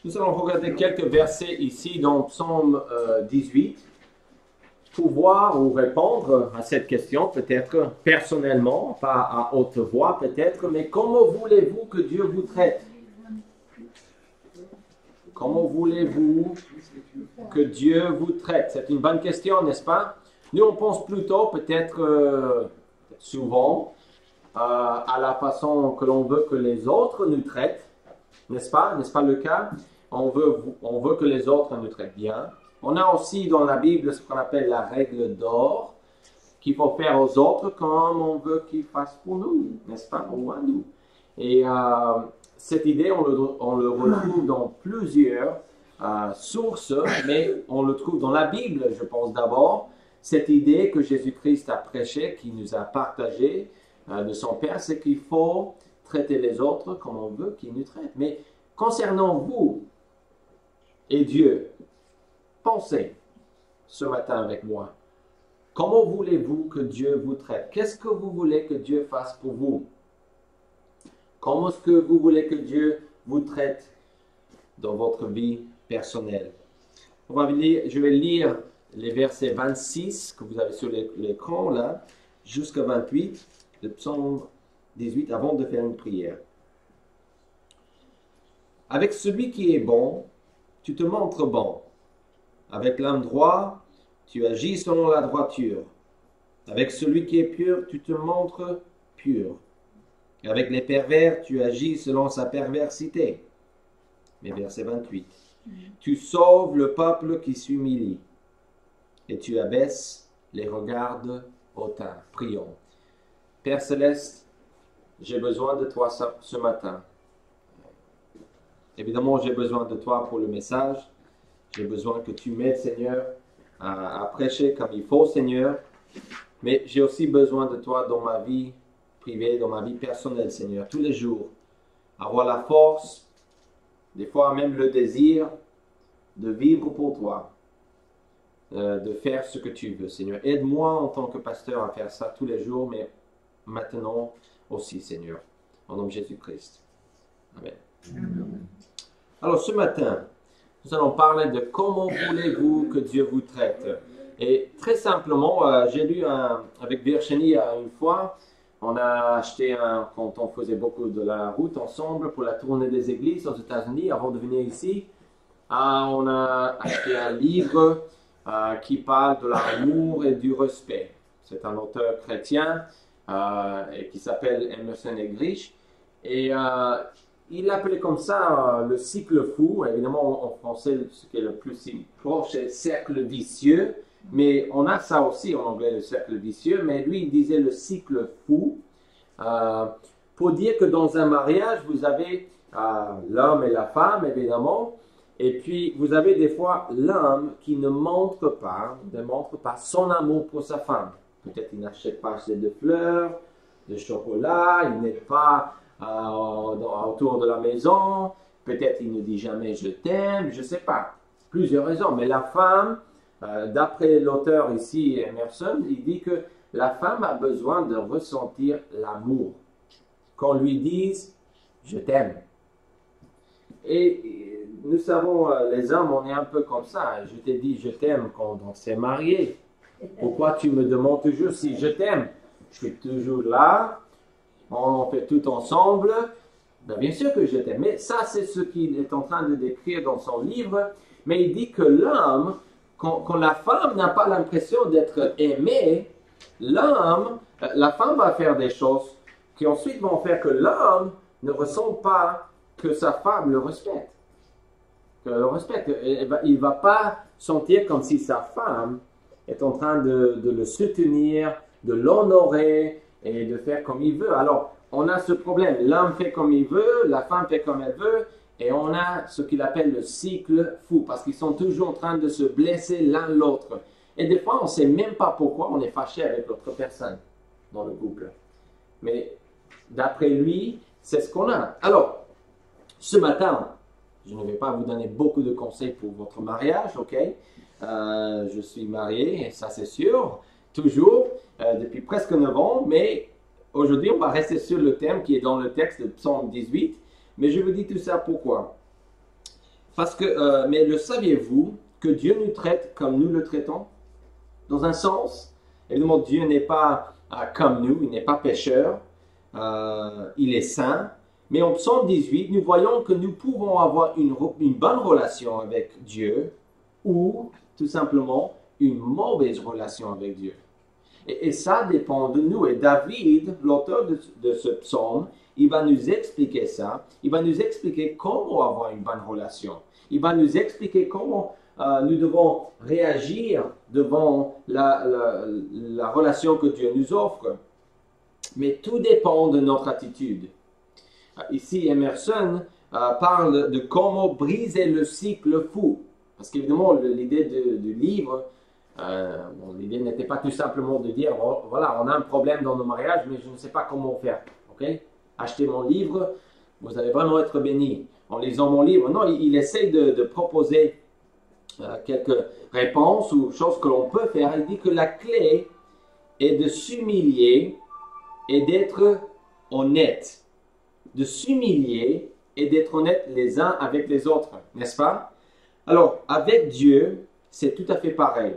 Nous allons regarder quelques versets ici dans Psaume 18 pour voir ou répondre à cette question, peut-être personnellement, pas à haute voix peut-être, mais comment voulez-vous que Dieu vous traite? Comment voulez-vous que Dieu vous traite? C'est une bonne question, n'est-ce pas? Nous, on pense plutôt, peut-être souvent, à la façon que l'on veut que les autres nous traitent, n'est-ce pas? N'est-ce pas le cas? On veut que les autres nous traitent bien. On a aussi dans la Bible ce qu'on appelle la règle d'or, qu'il faut faire aux autres comme on veut qu'ils fassent pour nous, n'est-ce pas? Pour nous. Et cette idée, on le retrouve dans plusieurs sources, mais on le trouve dans la Bible, je pense d'abord. Cette idée que Jésus-Christ a prêchée, qui nous a partagée de son Père, c'est qu'il faut traiter les autres comme on veut qu'ils nous traitent. Mais concernant vous et Dieu, pensez ce matin avec moi. Comment voulez-vous que Dieu vous traite? Qu'est-ce que vous voulez que Dieu fasse pour vous? Comment est-ce que vous voulez que Dieu vous traite dans votre vie personnelle? Je vais lire les versets 26 que vous avez sur l'écran là, jusqu'à 28 de Psaume 18 avant de faire une prière. Avec celui qui est bon, tu te montres bon. Avec l'homme droit, tu agis selon la droiture. Avec celui qui est pur, tu te montres pur. Avec les pervers, tu agis selon sa perversité. Mais verset 28. Tu sauves le peuple qui s'humilie et tu abaisses les regards hautains. Prions. Père Céleste, j'ai besoin de toi ce matin. Évidemment, j'ai besoin de toi pour le message. J'ai besoin que tu m'aides, Seigneur, à prêcher comme il faut, Seigneur. Mais j'ai aussi besoin de toi dans ma vie privée, dans ma vie personnelle, Seigneur, tous les jours. Avoir la force, des fois même le désir de vivre pour toi, de faire ce que tu veux, Seigneur. Aide-moi en tant que pasteur à faire ça tous les jours, mais maintenant aussi, Seigneur. Au nom de Jésus-Christ. Amen. Alors, ce matin, nous allons parler de comment voulez-vous que Dieu vous traite. Et très simplement, j'ai lu avec Virginie une fois, on a acheté quand on faisait beaucoup de la route ensemble pour la tournée des églises aux États-Unis avant de venir ici, on a acheté un livre qui parle de l'amour et du respect. C'est un auteur chrétien et qui s'appelle Emerson Eggerichs. Et il l'appelait comme ça le cycle fou. Évidemment, en français, ce qui est le plus proche, c'est cercle vicieux. Mais on a ça aussi en anglais, le cercle vicieux. Mais lui, il disait le cycle fou. Pour dire que dans un mariage, vous avez l'homme et la femme, évidemment. Et puis, vous avez des fois l'homme qui ne montre pas son amour pour sa femme. Peut-être il n'achète pas assez de fleurs, de chocolat, il n'aide pas autour de la maison, peut-être il ne dit jamais je t'aime, je ne sais pas. Plusieurs raisons. Mais la femme, d'après l'auteur ici, Emerson, il dit que la femme a besoin de ressentir l'amour. Qu'on lui dise je t'aime. Et nous savons, les hommes, on est un peu comme ça. Je t'ai dit je t'aime quand on s'est marié. Pourquoi tu me demandes toujours si je t'aime? Je suis toujours là. On fait tout ensemble. Ben, bien sûr que je t'aime. Mais ça, c'est ce qu'il est en train de décrire dans son livre. Mais il dit que l'homme, quand la femme n'a pas l'impression d'être aimée, la femme va faire des choses qui ensuite vont faire que l'homme ne ressent pas que sa femme le respecte. Il ne va pas sentir comme si sa femme est en train de le soutenir, de l'honorer et de faire comme il veut. Alors, on a ce problème. L'homme fait comme il veut, la femme fait comme elle veut, et on a ce qu'il appelle le cycle fou, parce qu'ils sont toujours en train de se blesser l'un l'autre. Et des fois, on ne sait même pas pourquoi on est fâché avec l'autre personne dans le couple. Mais d'après lui, c'est ce qu'on a. Alors, ce matin, je ne vais pas vous donner beaucoup de conseils pour votre mariage, ok? Je suis marié, et ça c'est sûr, toujours, depuis presque 9 ans, mais aujourd'hui, on va rester sur le thème qui est dans le texte de Psaume 18, mais je vous dis tout ça pourquoi? Parce que, mais le saviez-vous que Dieu nous traite comme nous le traitons? Dans un sens, évidemment, Dieu n'est pas comme nous, il n'est pas pécheur, il est saint. Mais en Psaume 18, nous voyons que nous pouvons avoir une bonne relation avec Dieu ou tout simplement une mauvaise relation avec Dieu. Et ça dépend de nous. Et David, l'auteur de ce psaume, il va nous expliquer ça. Il va nous expliquer comment avoir une bonne relation. Il va nous expliquer comment nous devons réagir devant la relation que Dieu nous offre. Mais tout dépend de notre attitude. Ici, Emerson parle de comment briser le cycle fou. Parce qu'évidemment, l'idée du livre, l'idée n'était pas tout simplement de dire, oh, voilà, on a un problème dans nos mariages, mais je ne sais pas comment faire. Okay? Achetez mon livre, vous allez vraiment être béni en lisant mon livre. Non, il essaie de proposer quelques réponses ou choses que l'on peut faire. Il dit que la clé est de s'humilier et d'être honnête. De s'humilier et d'être honnête les uns avec les autres, n'est-ce pas? Alors, avec Dieu, c'est tout à fait pareil.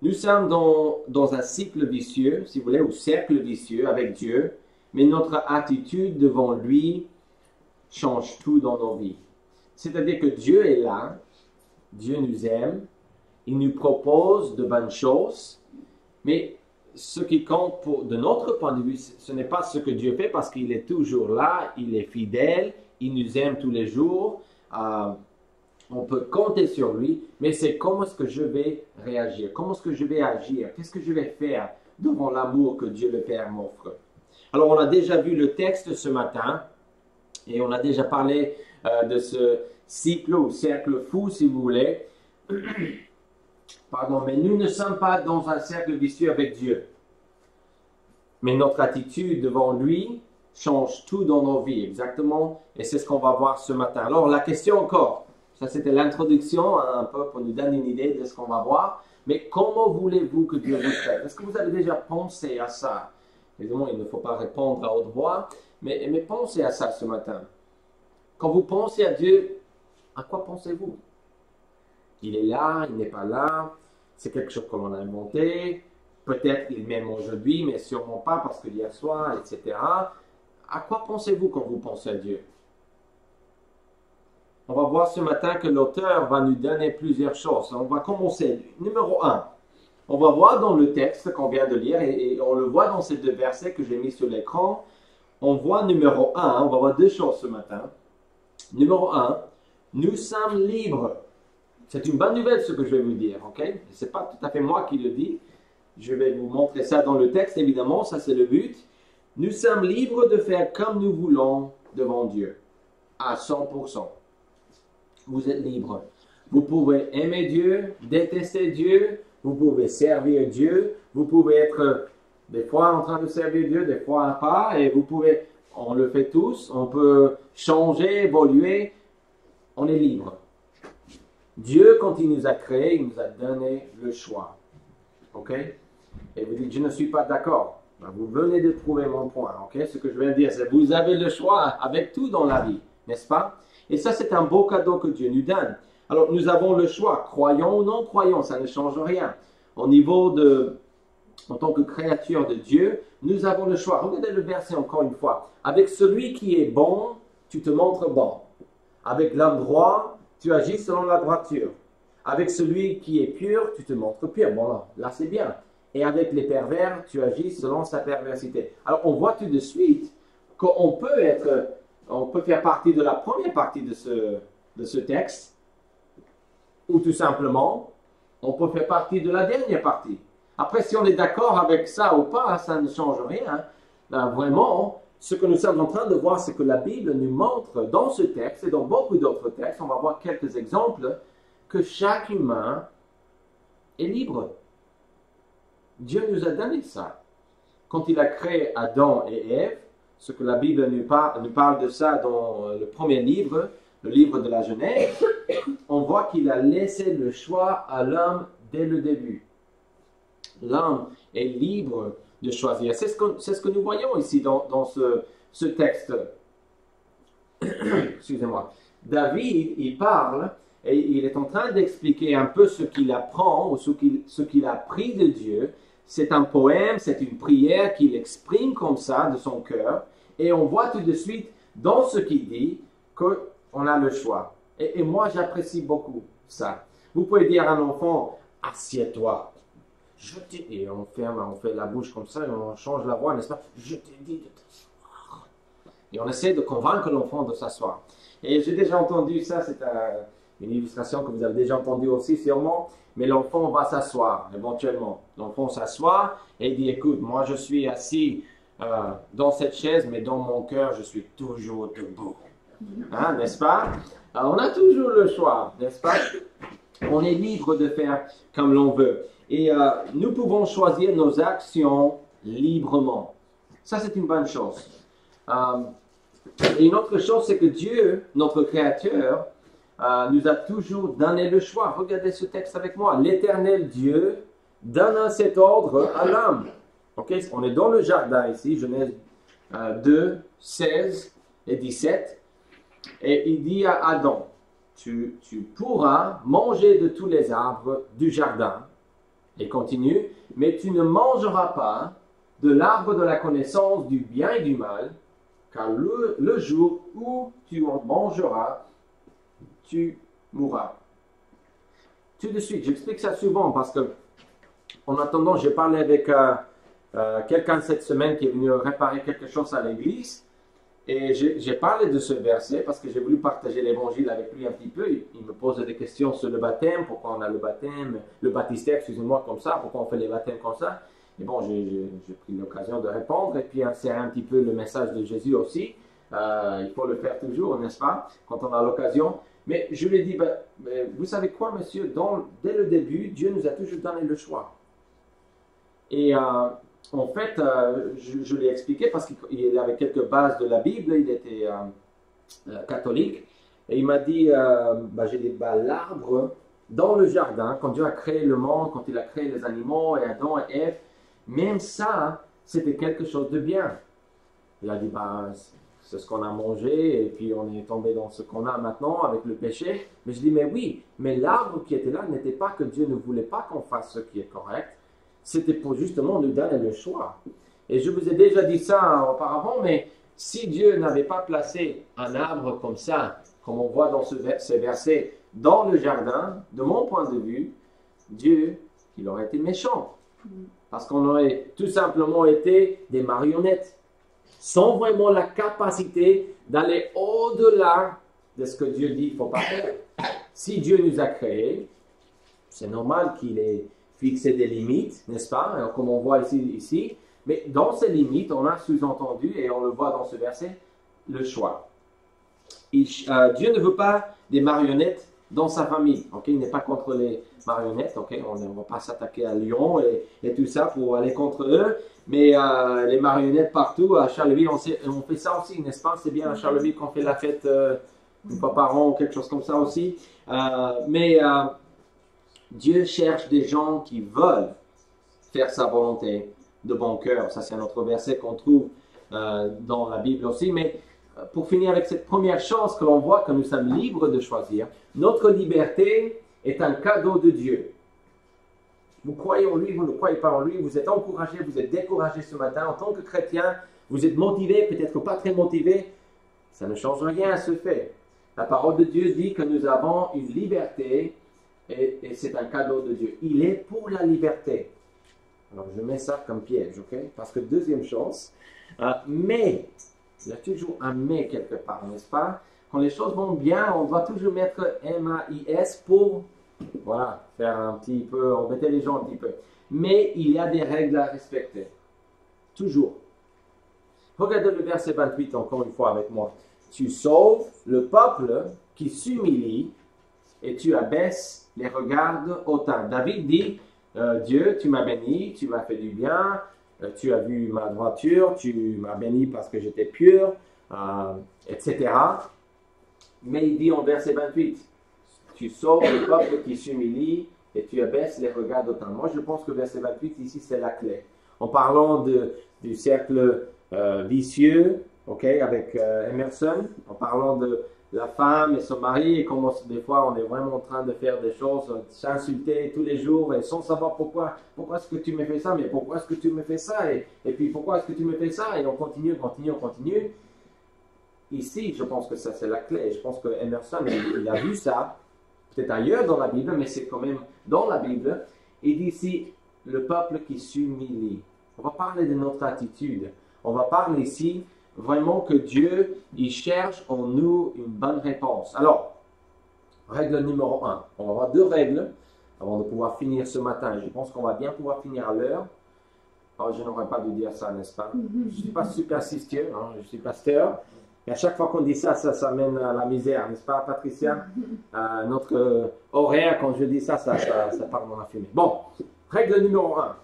Nous sommes dans un cycle vicieux, si vous voulez, ou cercle vicieux avec Dieu, mais notre attitude devant lui change tout dans nos vies. C'est-à-dire que Dieu est là, Dieu nous aime, il nous propose de bonnes choses, mais ce qui compte de notre point de vue, ce n'est pas ce que Dieu fait parce qu'il est toujours là, il est fidèle, il nous aime tous les jours, on peut compter sur lui, mais c'est comment est-ce que je vais réagir, comment est-ce que je vais agir, qu'est-ce que je vais faire devant l'amour que Dieu le Père m'offre. Alors on a déjà vu le texte ce matin et on a déjà parlé de ce cycle ou cercle fou si vous voulez. Pardon, mais nous ne sommes pas dans un cercle vicieux avec Dieu. Mais notre attitude devant lui change tout dans nos vies, exactement. Et c'est ce qu'on va voir ce matin. Alors, la question encore, ça c'était l'introduction un peu pour nous donner une idée de ce qu'on va voir. Mais comment voulez-vous que Dieu vous traite? Est-ce que vous avez déjà pensé à ça? Évidemment, il ne faut pas répondre à haute voix, mais pensez à ça ce matin. Quand vous pensez à Dieu, à quoi pensez-vous? Il est là, il n'est pas là, c'est quelque chose que l'on a inventé, peut-être il m'aime aujourd'hui, mais sûrement pas parce que hier soir, etc. À quoi pensez-vous quand vous pensez à Dieu? On va voir ce matin que l'auteur va nous donner plusieurs choses. On va commencer. Numéro 1, on va voir dans le texte qu'on vient de lire, et on le voit dans ces deux versets que j'ai mis sur l'écran. On voit numéro 1, on va voir deux choses ce matin. Numéro 1, nous sommes libres. C'est une bonne nouvelle ce que je vais vous dire, ok? Ce n'est pas tout à fait moi qui le dis. Je vais vous montrer ça dans le texte, évidemment, ça c'est le but. Nous sommes libres de faire comme nous voulons devant Dieu, à 100%. Vous êtes libres. Vous pouvez aimer Dieu, détester Dieu, vous pouvez servir Dieu, vous pouvez être des fois en train de servir Dieu, des fois pas, et vous pouvez, on le fait tous, on peut changer, évoluer, on est libre. Dieu, quand il nous a créés, il nous a donné le choix. Ok? Et vous dites, je ne suis pas d'accord. Ben, vous venez de trouver mon point. Ok? Ce que je viens de dire, c'est que vous avez le choix avec tout dans la vie, n'est-ce pas? Et ça, c'est un beau cadeau que Dieu nous donne. Alors, nous avons le choix, croyons ou non croyons, ça ne change rien. Au niveau en tant que créature de Dieu, nous avons le choix. Regardez le verset encore une fois. Avec celui qui est bon, tu te montres bon. Avec l'homme droit, tu agis selon la droiture. Avec celui qui est pur, tu te montres pur. Bon, là c'est bien. Et avec les pervers, tu agis selon sa perversité. Alors, on voit tout de suite qu'on peut faire partie de la première partie de ce texte, ou tout simplement, on peut faire partie de la dernière partie. Après, si on est d'accord avec ça ou pas, ça ne change rien. Là, vraiment, ce que nous sommes en train de voir, c'est que la Bible nous montre dans ce texte et dans beaucoup d'autres textes, on va voir quelques exemples, que chaque humain est libre. Dieu nous a donné ça. Quand il a créé Adam et Ève, ce que la Bible nous parle de ça dans le premier livre, le livre de la Genèse, on voit qu'il a laissé le choix à l'homme dès le début. L'homme est libre de choisir. C'est ce que nous voyons ici dans ce texte. Excusez-moi. David, il parle et il est en train d'expliquer un peu ce qu'il apprend ou ce qu'il a appris de Dieu. C'est un poème, c'est une prière qu'il exprime comme ça de son cœur. Et on voit tout de suite dans ce qu'il dit qu'on a le choix. Et moi, j'apprécie beaucoup ça. Vous pouvez dire à un enfant, assieds-toi. Et on fait la bouche comme ça, et on change la voix, n'est-ce pas? Je t'ai dit de t'asseoir. Et on essaie de convaincre l'enfant de s'asseoir. Et j'ai déjà entendu ça, c'est une illustration que vous avez déjà entendue aussi sûrement, mais l'enfant va s'asseoir éventuellement. L'enfant s'assoit et il dit, écoute, moi je suis assis dans cette chaise, mais dans mon cœur, je suis toujours debout. Hein, n'est-ce pas? Alors, on a toujours le choix, n'est-ce pas? On est libre de faire comme l'on veut. Et nous pouvons choisir nos actions librement. Ça, c'est une bonne chose. Et une autre chose, c'est que Dieu, notre Créateur, nous a toujours donné le choix. Regardez ce texte avec moi. L'Éternel Dieu donne cet ordre à l'homme. Okay? On est dans le jardin ici, Genèse 2, 16 et 17. Et il dit à Adam, tu pourras manger de tous les arbres du jardin. Et continue, mais tu ne mangeras pas de l'arbre de la connaissance du bien et du mal, car le jour où tu en mangeras, tu mourras. Tout de suite, j'explique ça souvent parce que, en attendant, j'ai parlé avec quelqu'un cette semaine qui est venu réparer quelque chose à l'église. Et j'ai parlé de ce verset parce que j'ai voulu partager l'évangile avec lui un petit peu. Il me posait des questions sur le baptême, pourquoi on a le baptême, le baptistère, excusez-moi, comme ça, pourquoi on fait les baptêmes comme ça. Et bon, j'ai pris l'occasion de répondre et puis insérer un petit peu le message de Jésus aussi. Il faut le faire toujours, n'est-ce pas, quand on a l'occasion. Mais je lui ai dit, vous savez quoi, monsieur, dès le début, Dieu nous a toujours donné le choix. Et en fait, je l'ai expliqué parce qu'il avait quelques bases de la Bible, il était catholique, et il m'a dit, j'ai dit, l'arbre dans le jardin, quand Dieu a créé le monde, quand il a créé les animaux, et Adam et Ève, même ça, c'était quelque chose de bien. Il a dit, c'est ce qu'on a mangé, et puis on est tombé dans ce qu'on a maintenant avec le péché. Mais je dis, mais oui, mais l'arbre qui était là n'était pas que Dieu ne voulait pas qu'on fasse ce qui est correct, c'était pour justement nous donner le choix. Et je vous ai déjà dit ça auparavant, mais si Dieu n'avait pas placé un arbre comme ça, comme on voit dans ce verset, dans le jardin, de mon point de vue, Dieu, il aurait été méchant. Parce qu'on aurait tout simplement été des marionnettes, sans vraiment la capacité d'aller au-delà de ce que Dieu dit qu'il ne faut pas faire. Si Dieu nous a créés, c'est normal qu'il ait fixé des limites, n'est-ce pas, comme on voit ici. Mais dans ces limites, on a sous-entendu, et on le voit dans ce verset, le choix. Dieu ne veut pas des marionnettes dans sa famille. Okay? Il n'est pas contre les marionnettes. Okay? On ne va pas s'attaquer à Lyon et tout ça pour aller contre eux. Mais les marionnettes partout, à Charleville, on fait ça aussi, n'est-ce pas? C'est bien à Charleville qu'on fait la fête une fois par an ou quelque chose comme ça aussi. Mais Dieu cherche des gens qui veulent faire sa volonté de bon cœur. Ça, c'est un autre verset qu'on trouve dans la Bible aussi. Mais pour finir avec cette première chose que l'on voit, que nous sommes libres de choisir, notre liberté est un cadeau de Dieu. Vous croyez en lui, vous ne croyez pas en lui, vous êtes encouragé, vous êtes découragé ce matin en tant que chrétien, vous êtes motivé, peut-être pas très motivé, ça ne change rien à ce fait. La parole de Dieu dit que nous avons une liberté et c'est un cadeau de Dieu. Il est pour la liberté. Alors je mets ça comme piège, ok? Parce que deuxième chose, mais, il y a toujours un mais quelque part, n'est-ce pas? Quand les choses vont bien, on doit toujours mettre M-A-I-S pour, voilà, faire un petit peu, embêter les gens un petit peu. Mais il y a des règles à respecter. Toujours. Regardez le verset 28 encore une fois avec moi. Tu sauves le peuple qui s'humilie et tu abaisses les regards hautains. David dit, Dieu, tu m'as béni, tu m'as fait du bien, tu as vu ma droiture, tu m'as béni parce que j'étais pur, etc. Mais il dit en verset 28, tu sauves le peuple qui s'humilie et tu abaisses les regards d'autant. Moi, je pense que verset 28, ici, c'est la clé. en parlant du cercle vicieux, ok, avec Emerson, en parlant de la femme et son mari, et comment des fois on est vraiment en train de faire des choses, s'insulter tous les jours, et sans savoir pourquoi est-ce que tu me fais ça, mais pourquoi est-ce que tu me fais ça, et puis pourquoi est-ce que tu me fais ça, et on continue. Ici, je pense que ça c'est la clé. Je pense que Emerson, il a vu ça, peut-être ailleurs dans la Bible, mais c'est quand même dans la Bible. Il dit ici, le peuple qui s'humilie. On va parler de notre attitude. On va parler ici vraiment que Dieu, il cherche en nous une bonne réponse. Alors, règle numéro 1. On va avoir 2 règles avant de pouvoir finir ce matin. Je pense qu'on va bien pouvoir finir à l'heure. Alors, je n'aurais pas dû dire ça, n'est-ce pas? Je ne suis pas superstitieux, hein, je suis pasteur. Et à chaque fois qu'on dit ça, ça mène à la misère, n'est-ce pas, Patricia? Notre horaire, quand je dis ça part dans la fumée. Bon, règle numéro 1.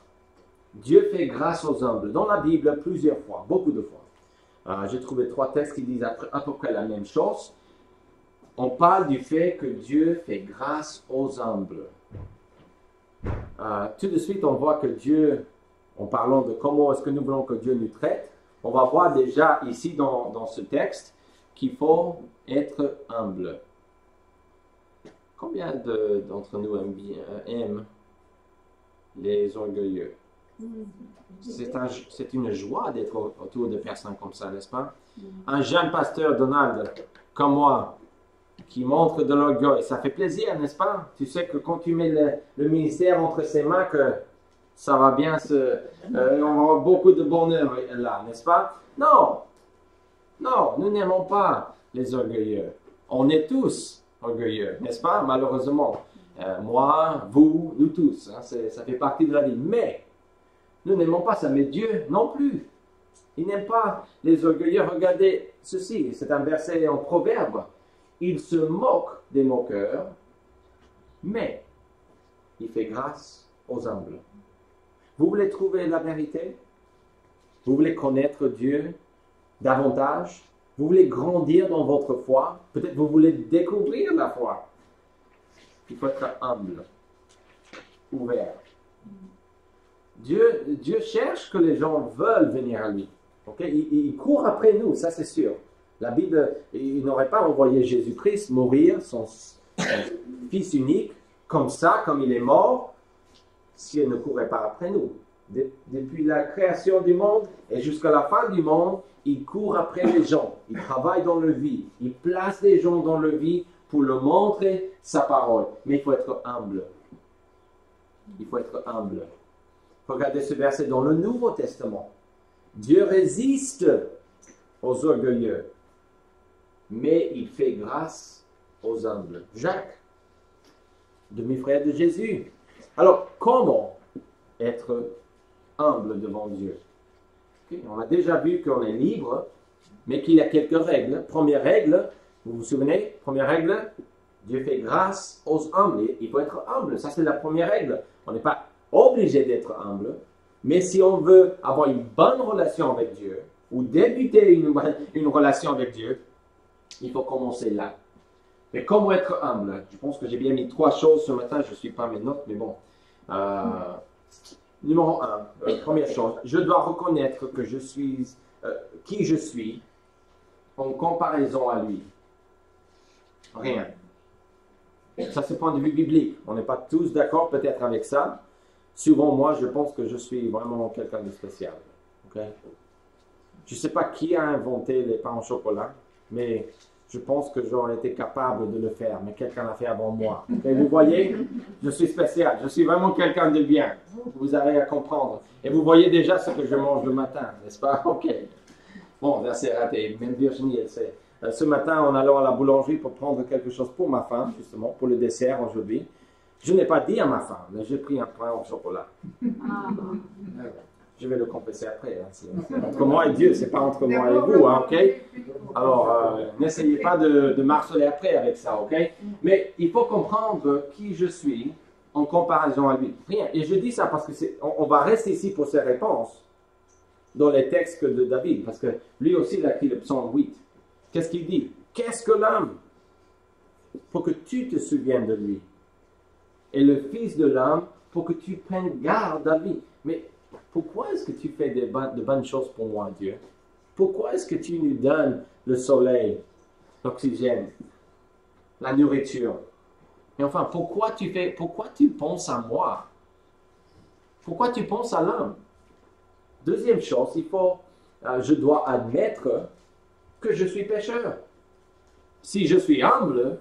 Dieu fait grâce aux humbles. Dans la Bible, plusieurs fois, beaucoup de fois. J'ai trouvé 3 textes qui disent à peu près la même chose. On parle du fait que Dieu fait grâce aux humbles. Tout de suite, on voit que Dieu, en parlant de comment est-ce que nous voulons que Dieu nous traite, on va voir déjà ici dans ce texte qu'il faut être humble. Combien d'entre nous aiment les orgueilleux? C'est une joie d'être autour de personnes comme ça, n'est-ce pas? Un jeune pasteur, Donald, comme moi, qui montre de l'orgueil, ça fait plaisir, n'est-ce pas? Tu sais que quand tu mets le ministère entre ses mains, que ça va bien on va avoir beaucoup de bonheur là, n'est-ce pas? Non, nous n'aimons pas les orgueilleux. On est tous orgueilleux, n'est-ce pas? Malheureusement. Moi, vous, nous tous, hein, ça fait partie de la vie. Mais, nous n'aimons pas ça, mais Dieu non plus. Il n'aime pas les orgueilleux. Regardez ceci, c'est un verset en Proverbe. Il se moque des moqueurs, mais il fait grâce aux humbles. Vous voulez trouver la vérité? Vous voulez connaître Dieu davantage? Vous voulez grandir dans votre foi? Peut-être vous voulez découvrir la foi. Il faut être humble, ouvert. Dieu cherche que les gens veulent venir à lui. Okay? Il court après nous, ça c'est sûr. La Bible, il n'aurait pas envoyé Jésus-Christ mourir, son fils unique, comme ça, comme il est mort, si elle ne courait pas après nous. Depuis la création du monde et jusqu'à la fin du monde, il court après les gens. Il travaille dans leur vie. Il place les gens dans leur vie pour leur montrer sa parole. Mais il faut être humble. Il faut être humble. Regardez ce verset dans le Nouveau Testament. Dieu résiste aux orgueilleux, mais il fait grâce aux humbles. Jacques, demi-frère de Jésus. Alors, comment être humble devant Dieu? Okay. On a déjà vu qu'on est libre, mais qu'il y a quelques règles. Première règle, vous vous souvenez? Première règle, Dieu fait grâce aux humbles. Il faut être humble, ça c'est la première règle. On n'est pas obligé d'être humble, mais si on veut avoir une bonne relation avec Dieu, ou débuter une relation avec Dieu, il faut commencer là. Mais comment être humble? Je pense que j'ai bien mis 3 choses ce matin, je ne suis pas mes notes, mais bon. Numéro 1, première chose, je dois reconnaître que je suis qui je suis en comparaison à lui. Rien. Ça, c'est le point de vue biblique. On n'est pas tous d'accord peut-être avec ça. Souvent, moi, je pense que je suis vraiment quelqu'un de spécial. Okay? Je ne sais pas qui a inventé les pains au chocolat, mais je pense que j'aurais été capable de le faire, mais quelqu'un l'a fait avant moi. Okay? Vous voyez, je suis spécial, je suis vraiment quelqu'un de bien. Vous avez à comprendre. Et vous voyez déjà ce que je mange le matin, n'est-ce pas? Ok. Bon, là c'est raté. Même Virginie, elle sait. Ce matin, en allant à la boulangerie pour prendre quelque chose pour ma femme, justement, pour le dessert aujourd'hui, je n'ai pas dit à ma femme, mais j'ai pris un pain au chocolat. Je vais le confesser après. Hein. C'est entre moi et Dieu, c'est pas entre moi et vous, hein, ok? Alors, n'essayez pas de marceler après avec ça, ok? Mais il faut comprendre qui je suis en comparaison à lui. Rien. Et je dis ça parce que on va rester ici pour ces réponses dans les textes de David, parce que lui aussi, il a écrit le psaume 8. Qu'est-ce qu'il dit? Qu'est-ce que l'homme? Pour que tu te souviennes de lui. Et le Fils de l'homme, pour que tu prennes garde à lui. Mais pourquoi est-ce que tu fais de bonnes choses pour moi, Dieu? Pourquoi est-ce que tu nous donnes le soleil, l'oxygène, la nourriture? Et enfin, pourquoi tu penses à moi? Pourquoi tu penses à l'homme? Deuxième chose, je dois admettre que je suis pécheur. Si je suis humble,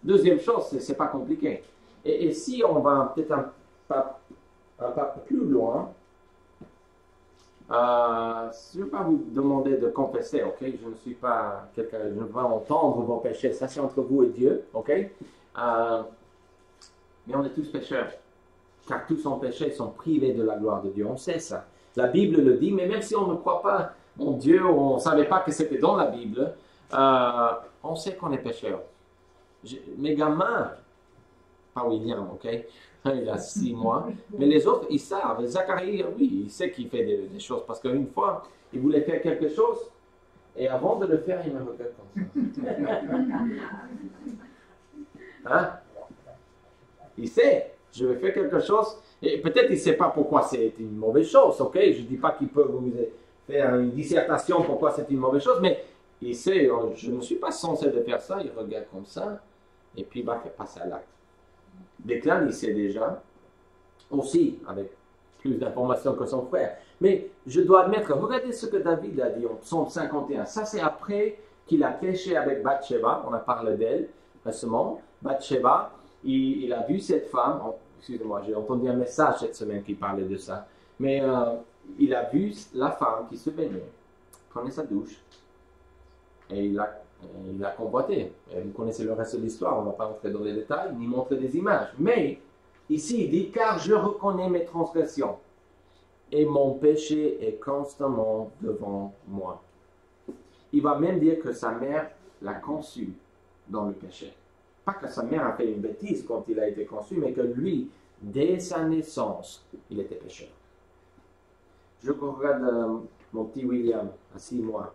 deuxième chose, c'est pas compliqué. Et si on va peut-être un pas plus loin, je ne vais pas vous demander de confesser, ok? Je ne suis pas quelqu'un, je ne vais pas entendre vos péchés, ça c'est entre vous et Dieu, ok? Mais on est tous pécheurs, car tous ont péché et sont privés de la gloire de Dieu, on sait ça. La Bible le dit, mais même si on ne croit pas en Dieu, ou on ne savait pas que c'était dans la Bible, on sait qu'on est pécheur. Mes gamins, pas William, ok? Il a 6 mois, mais les autres, ils savent. Zacharie, oui, il sait qu'il fait des choses, parce qu'une fois, il voulait faire quelque chose, et avant de le faire, il me regarde comme ça. Hein? Il sait, je vais faire quelque chose, et peut-être il ne sait pas pourquoi c'est une mauvaise chose, ok? Je ne dis pas qu'il peut vous faire une dissertation pourquoi c'est une mauvaise chose, mais il sait, je ne suis pas censé de faire ça, il regarde comme ça, et puis il va passer à l'acte. Déclare, il sait déjà, aussi avec plus d'informations que son frère. Mais je dois admettre, regardez ce que David a dit en Psaume 51. Ça, c'est après qu'il a péché avec Bathsheba. On a parlé d'elle récemment. Bathsheba, il a vu cette femme. Oh, excusez-moi, j'ai entendu un message cette semaine qui parlait de ça. Mais il a vu la femme qui se baignait, prenait sa douche, et il a convoité. Et vous connaissez le reste de l'histoire, on ne va pas entrer dans les détails, ni montrer des images. Mais ici, il dit, car je reconnais mes transgressions, et mon péché est constamment devant moi. Il va même dire que sa mère l'a conçu dans le péché. Pas que sa mère a fait une bêtise quand il a été conçu, mais que lui, dès sa naissance, il était pécheur. Je regarde mon petit William, à 6 mois.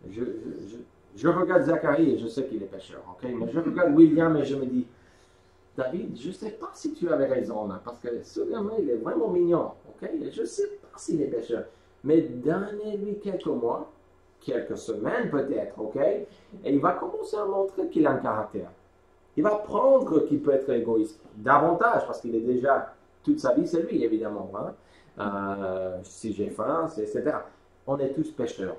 Je regarde Zacharie et je sais qu'il est pécheur, ok? Mais je regarde William et je me dis, David, je ne sais pas si tu avais raison là, parce que ce gamin, il est vraiment mignon, ok? Et je ne sais pas s'il est pécheur. Mais donnez-lui quelques mois, quelques semaines peut-être, ok? Et il va commencer à montrer qu'il a un caractère. Il va prendre qu'il peut être égoïste davantage, parce qu'il est déjà, toute sa vie, c'est lui, évidemment. Hein? Si j'ai faim, etc. On est tous pécheurs.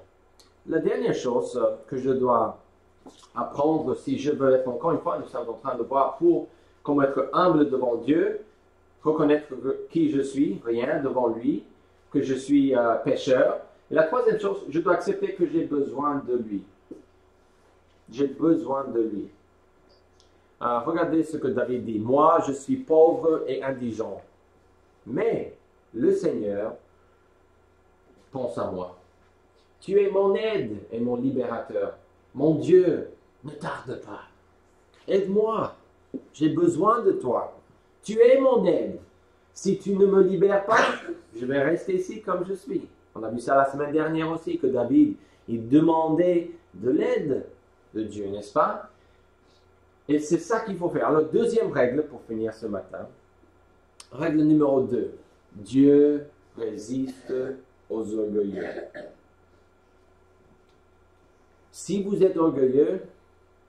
La dernière chose que je dois apprendre, si je veux être, encore une fois, nous sommes en train de voir comment être humble devant Dieu, reconnaître qui je suis, rien devant lui, que je suis pécheur. Et la troisième chose, je dois accepter que j'ai besoin de lui. J'ai besoin de lui. Regardez ce que David dit. Moi, je suis pauvre et indigent. Mais le Seigneur pense à moi. Tu es mon aide et mon libérateur. Mon Dieu, ne tarde pas. Aide-moi. J'ai besoin de toi. Tu es mon aide. Si tu ne me libères pas, je vais rester ici comme je suis. On a vu ça la semaine dernière aussi, que David, il demandait de l'aide de Dieu, n'est-ce pas? Et c'est ça qu'il faut faire. Alors, deuxième règle pour finir ce matin. Règle numéro 2. Dieu résiste aux orgueilleux. Si vous êtes orgueilleux,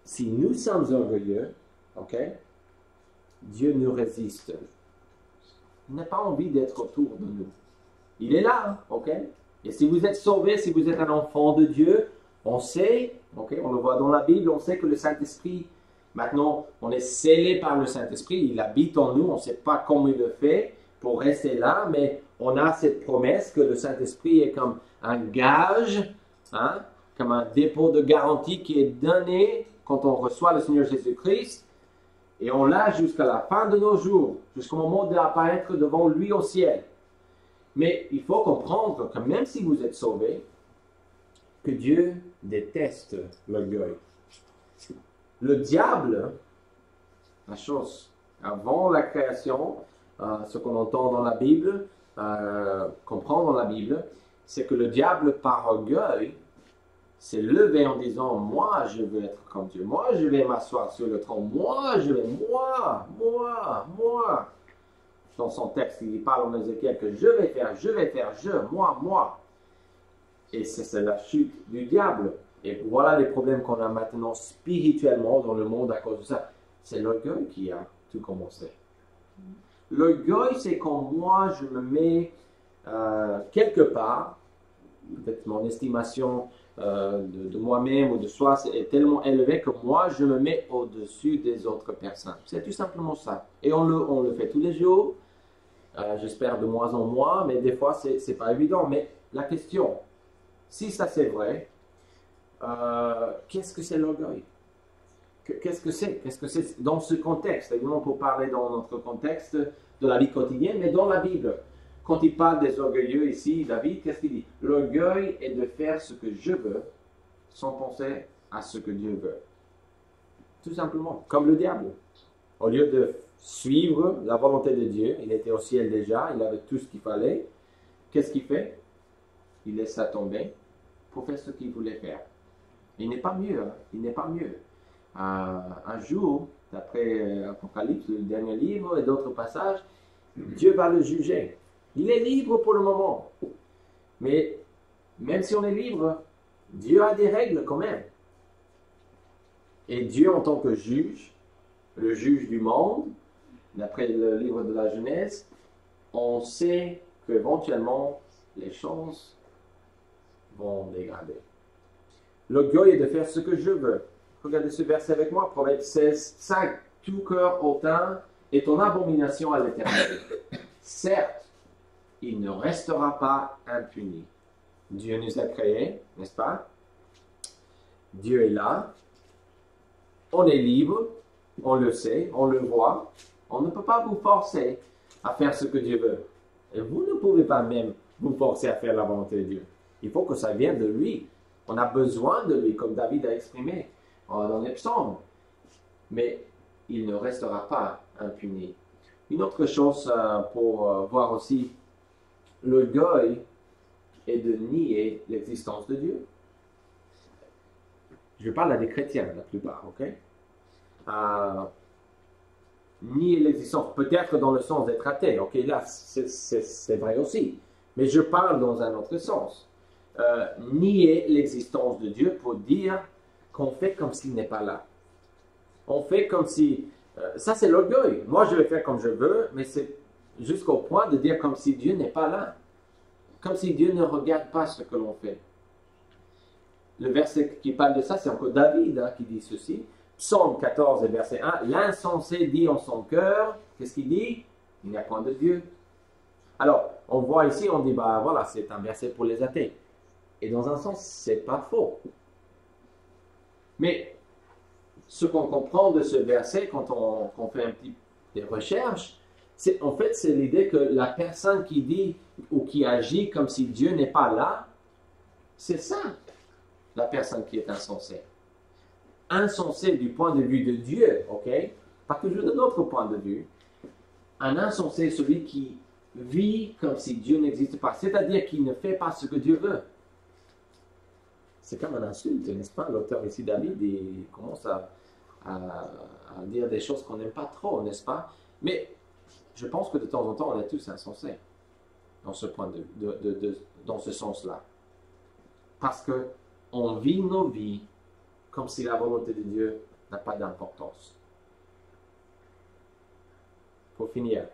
si nous sommes orgueilleux, ok, Dieu nous résiste. Il n'a pas envie d'être autour de nous. Il est là, ok? Et si vous êtes sauvé, si vous êtes un enfant de Dieu, on sait, ok, on le voit dans la Bible, on sait que le Saint-Esprit, maintenant, on est scellé par le Saint-Esprit, il habite en nous, on ne sait pas comment il le fait pour rester là, mais on a cette promesse que le Saint-Esprit est comme un gage, hein, comme un dépôt de garantie qui est donné quand on reçoit le Seigneur Jésus-Christ, et on l'a jusqu'à la fin de nos jours, jusqu'au moment d'apparaître devant lui au ciel. Mais il faut comprendre que même si vous êtes sauvés, que Dieu déteste l'orgueil. Le diable, la chose, avant la création, ce qu'on entend dans la Bible, comprend dans la Bible, c'est que le diable, par orgueil, s'est levé en disant, moi je veux être comme Dieu, moi je vais m'asseoir sur le trône, moi je vais, moi. dans son texte, il parle en Ézéchiel que je vais faire, moi. Et c'est la chute du diable. Et voilà les problèmes qu'on a maintenant spirituellement dans le monde à cause de ça. C'est l'orgueil qui a tout commencé. L'orgueil, c'est quand moi, je me mets quelque part, peut-être mon estimation de moi-même ou de soi est tellement élevée que moi, je me mets au-dessus des autres personnes. C'est tout simplement ça. Et on le fait tous les jours. J'espère de moins en moins, mais des fois, c'est pas évident. Mais la question, si ça c'est vrai, qu'est-ce que c'est l'orgueil? Qu'est-ce que c'est? Qu'est-ce que c'est dans ce contexte? Évidemment, pour parler dans notre contexte de la vie quotidienne, mais dans la Bible. Quand il parle des orgueilleux ici, David, qu'est-ce qu'il dit? L'orgueil est de faire ce que je veux sans penser à ce que Dieu veut. Tout simplement, comme le diable. Au lieu de suivre la volonté de Dieu, il était au ciel déjà, il avait tout ce qu'il fallait. Qu'est-ce qu'il fait? Il laisse ça tomber pour faire ce qu'il voulait faire. Il n'est pas mieux, hein? Il n'est pas mieux. Un jour, d'après Apocalypse, le dernier livre et d'autres passages, Dieu va le juger. Il est libre pour le moment. Mais même si on est libre, Dieu a des règles quand même. Et Dieu en tant que juge, le juge du monde, d'après le livre de la Genèse, on sait qu'éventuellement les choses vont dégrader. L'orgueil est de faire ce que je veux. Regardez ce verset avec moi, Proverbe 16, 5. Tout cœur hautain est ton abomination à l'Éternel. Certes, il ne restera pas impuni. Dieu nous a créés, n'est-ce pas? Dieu est là. On est libre. On le sait, on le voit. On ne peut pas vous forcer à faire ce que Dieu veut. Et vous ne pouvez pas même vous forcer à faire la volonté de Dieu. Il faut que ça vienne de lui. On a besoin de lui, comme David a exprimé dans les psaumes. Mais il ne restera pas impuni. Une autre chose pour voir aussi, l'orgueil est de nier l'existence de Dieu. Je parle à des chrétiens, la plupart, ok? Nier l'existence, peut-être dans le sens d'être athée, ok? Là, c'est vrai aussi. Mais je parle dans un autre sens. Nier l'existence de Dieu pour dire qu'on fait comme s'il n'est pas là. On fait comme si... ça, c'est l'orgueil. Moi, je vais faire comme je veux, mais c'est jusqu'au point de dire comme si Dieu n'est pas là. Comme si Dieu ne regarde pas ce que l'on fait. Le verset qui parle de ça, c'est encore David qui dit ceci. Psaume 14, verset 1. L'insensé dit en son cœur, qu'est-ce qu'il dit? Il n'y a point de Dieu. Alors, on voit ici, on dit, bah voilà, c'est un verset pour les athées. Et dans un sens, c'est pas faux. Mais ce qu'on comprend de ce verset, quand on fait un petit des recherches, en fait, c'est l'idée que la personne qui dit ou qui agit comme si Dieu n'est pas là, c'est ça, la personne qui est insensée. Insensé du point de vue de Dieu, ok? Pas toujours de notre point de vue. Un insensé, celui qui vit comme si Dieu n'existe pas, c'est-à-dire qu'il ne fait pas ce que Dieu veut. C'est comme un insulte, n'est-ce pas? L'auteur ici, David, il commence à dire des choses qu'on n'aime pas trop, n'est-ce pas? Mais je pense que de temps en temps, on est tous insensés dans ce point dans ce sens-là. Parce que on vit nos vies comme si la volonté de Dieu n'a pas d'importance. Pour finir,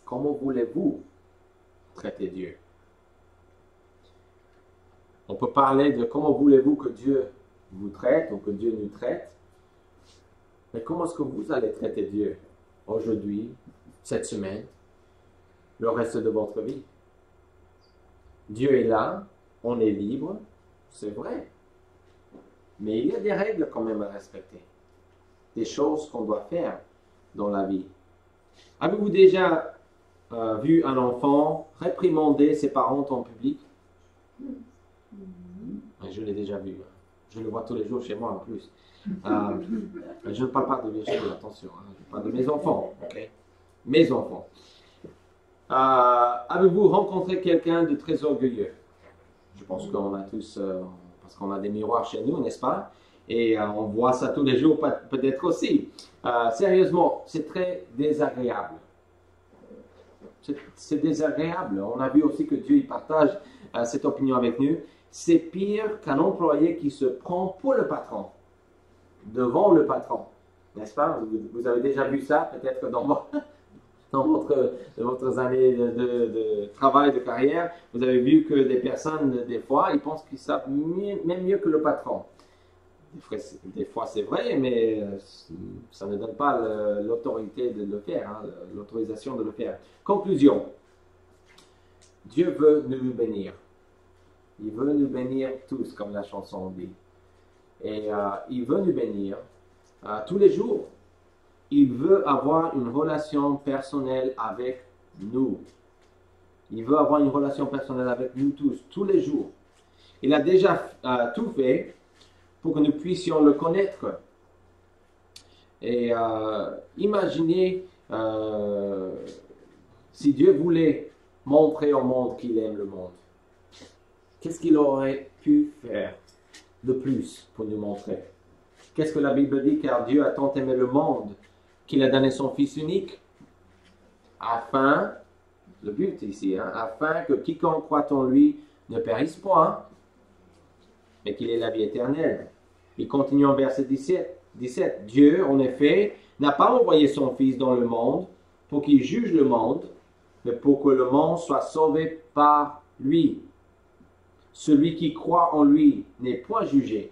comment voulez-vous traiter Dieu? On peut parler de comment voulez-vous que Dieu vous traite ou que Dieu nous traite. Mais comment est-ce que vous allez traiter Dieu aujourd'hui, cette semaine, le reste de votre vie? Dieu est là, on est libre, c'est vrai. Mais il y a des règles quand même à respecter. Des choses qu'on doit faire dans la vie. Avez-vous déjà vu un enfant réprimander ses parents en public? Je l'ai déjà vu. Je le vois tous les jours chez moi en plus. Je ne parle pas de mes choses, attention. Je parle de mes enfants. Okay? Mes enfants. Avez-vous rencontré quelqu'un de très orgueilleux? Je pense qu'on a tous, parce qu'on a des miroirs chez nous, n'est-ce pas? Et on voit ça tous les jours, peut-être aussi. Sérieusement, c'est très désagréable c'est désagréable. On a vu aussi que Dieu il partage cette opinion avec nous. C'est pire qu'un employé qui se prend pour le patron, devant le patron. N'est-ce pas? Vous avez déjà vu ça, peut-être dans votre année de travail, de carrière. Vous avez vu que des personnes, des fois, ils pensent qu'ils savent même mieux que le patron. Des fois, c'est vrai, mais ça ne donne pas l'autorité de le faire, hein, l'autorisation de le faire. Conclusion. Dieu veut nous bénir. Il veut nous bénir tous, comme la chanson dit. Et il veut nous bénir tous les jours. Il veut avoir une relation personnelle avec nous. Il veut avoir une relation personnelle avec nous tous les jours. Il a déjà tout fait pour que nous puissions le connaître. Et imaginez si Dieu voulait montrer au monde qu'il aime le monde. Qu'est-ce qu'il aurait pu faire de plus pour nous montrer? Qu'est-ce que la Bible dit? Car Dieu a tant aimé le monde qu'il a donné son Fils unique, afin, le but ici, hein, afin que quiconque croit en lui ne périsse point, mais qu'il ait la vie éternelle. Il continue en verset 17. Dieu, en effet, n'a pas envoyé son Fils dans le monde pour qu'il juge le monde, mais pour que le monde soit sauvé par lui. Celui qui croit en lui n'est point jugé.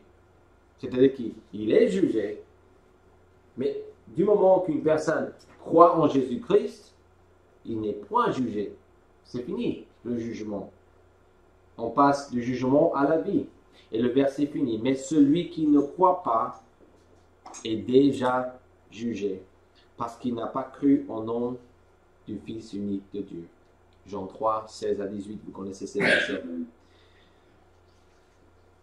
C'est-à-dire qu'il est jugé. Mais du moment qu'une personne croit en Jésus-Christ, il n'est point jugé. C'est fini, le jugement. On passe du jugement à la vie. Et le verset finit. Mais celui qui ne croit pas est déjà jugé, parce qu'il n'a pas cru au nom du Fils unique de Dieu. Jean 3, 16 à 18, vous connaissez ces versets.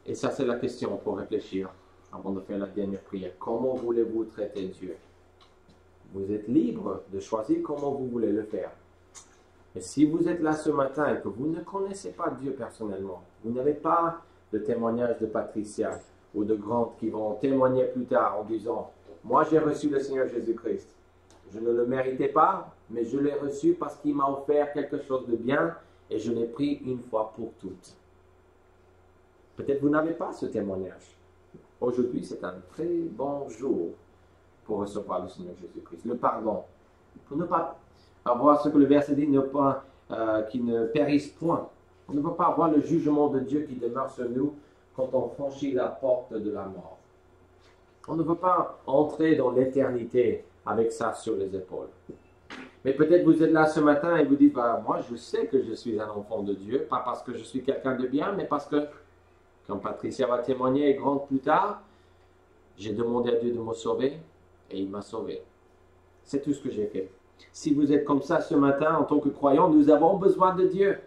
Et ça, c'est la question pour réfléchir avant de faire la dernière prière. Comment voulez-vous traiter Dieu? Vous êtes libre de choisir comment vous voulez le faire. Et si vous êtes là ce matin et que vous ne connaissez pas Dieu personnellement, vous n'avez pas le témoignage de Patricia ou de Grant qui vont témoigner plus tard en disant « Moi, j'ai reçu le Seigneur Jésus-Christ. Je ne le méritais pas, mais je l'ai reçu parce qu'il m'a offert quelque chose de bien et je l'ai pris une fois pour toutes. » Peut-être vous n'avez pas ce témoignage. Aujourd'hui, c'est un très bon jour pour recevoir le Seigneur Jésus-Christ. Le pardon. Pour ne pas avoir ce que le verset dit, qui ne périsse point. On ne peut pas avoir le jugement de Dieu qui demeure sur nous quand on franchit la porte de la mort. On ne peut pas entrer dans l'éternité avec ça sur les épaules. Mais peut-être vous êtes là ce matin et vous dites, moi je sais que je suis un enfant de Dieu, pas parce que je suis quelqu'un de bien, mais parce que, comme Patricia va témoigner et grande plus tard, j'ai demandé à Dieu de me sauver et il m'a sauvé. C'est tout ce que j'ai fait. Si vous êtes comme ça ce matin en tant que croyant, nous avons besoin de Dieu.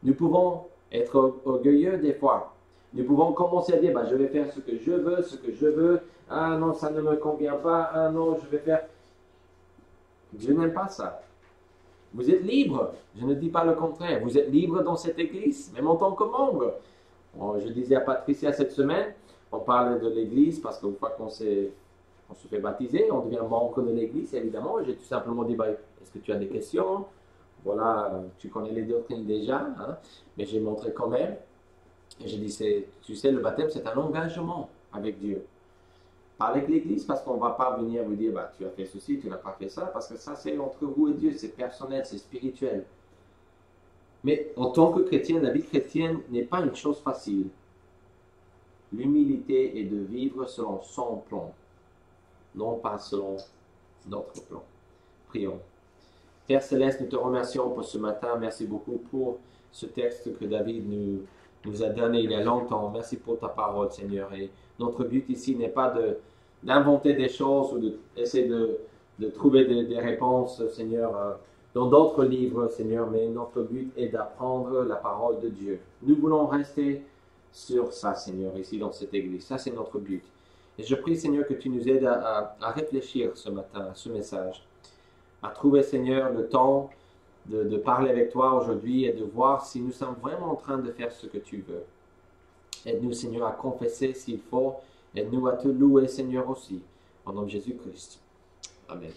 Nous pouvons être orgueilleux des fois. Nous pouvons commencer à dire, je vais faire ce que je veux. Ah non, ça ne me convient pas. Ah non, je vais faire... Dieu n'aime pas ça. Vous êtes libre. Je ne dis pas le contraire. Vous êtes libre dans cette église, même en tant que membre. Je disais à Patricia cette semaine, on parle de l'église parce qu'une fois qu'on se fait baptiser, on devient membre de l'église, évidemment. J'ai tout simplement dit, est-ce que tu as des questions? Voilà, tu connais les doctrines déjà, hein? Mais j'ai montré quand même. Et j'ai dit, tu sais, le baptême, c'est un engagement avec Dieu. Pas avec l'Église, parce qu'on ne va pas venir vous dire, tu as fait ceci, tu n'as pas fait ça, parce que ça, c'est entre vous et Dieu, c'est personnel, c'est spirituel. Mais en tant que chrétien, la vie chrétienne n'est pas une chose facile. L'humilité est de vivre selon son plan, non pas selon notre plan. Prions. Père Céleste, nous te remercions pour ce matin. Merci beaucoup pour ce texte que David nous a donné il y a longtemps. Merci pour ta parole, Seigneur. Et notre but ici n'est pas d'inventer des choses ou d'essayer de trouver des réponses, Seigneur, dans d'autres livres, Seigneur, mais notre but est d'apprendre la parole de Dieu. Nous voulons rester sur ça, Seigneur, ici dans cette église. Ça, c'est notre but. Et je prie, Seigneur, que tu nous aides à réfléchir ce matin à ce message, à trouver, Seigneur, le temps de parler avec toi aujourd'hui et de voir si nous sommes vraiment en train de faire ce que tu veux. Aide-nous, Seigneur, à confesser s'il faut. Aide-nous à te louer, Seigneur, aussi. Au nom de Jésus-Christ. Amen.